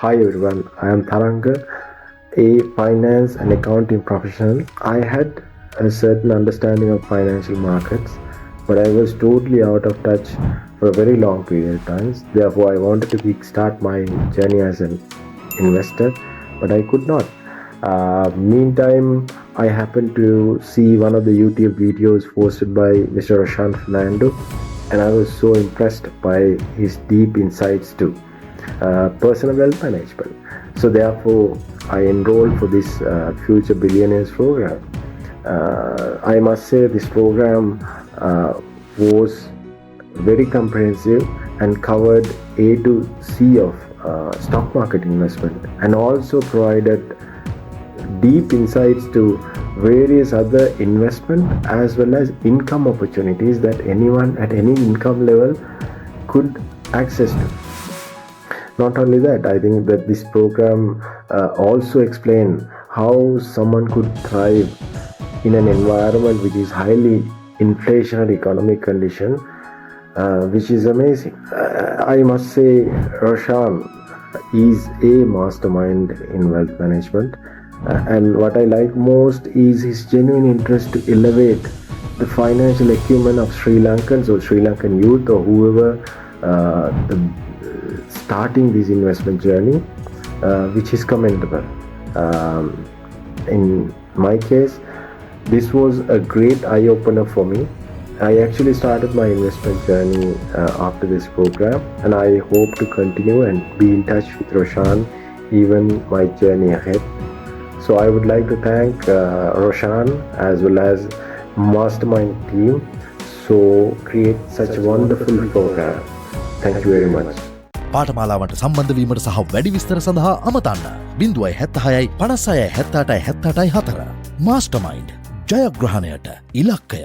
Hi everyone, I am Tharanga, a finance and accounting professional. I had a certain understanding of financial markets, but I was totally out of touch for a very long period of time. Therefore, I wanted to kickstart my journey as an investor, but I could not. Meantime, I happened to see one of the YouTube videos posted by Mr. ROSHAN Fernando, and I was so impressed by his deep insights to personal wealth management. So therefore, I enrolled for this Future Billionaires program. I must say this program was very comprehensive and covered A to C of stock market investment, and also provided deep insights to various other investment as well as income opportunities that anyone at any income level could access to. Not only that, I think that this program also explained how someone could thrive in an environment which is highly inflationary economic condition, which is amazing. I must say ROSHAN is a mastermind in wealth management, and what I like most is his genuine interest to elevate the financial acumen of Sri Lankans or Sri Lankan youth or whoever starting this investment journey, which is commendable. In my case, this was a great eye-opener for me. I actually started my investment journey after this program, and I hope to continue and be in touch with ROSHAN even my journey ahead. So I would like to thank ROSHAN as well as MasterMind team so create such a wonderful program. Thank you very much. පාඨමාලාවට සම්බන්ධ වීමට සහ වැඩි විස්තර සඳහා අමතන්න 076 56 78 78 4 MasterMind ජයග්‍රහණයට ඉලක්කය.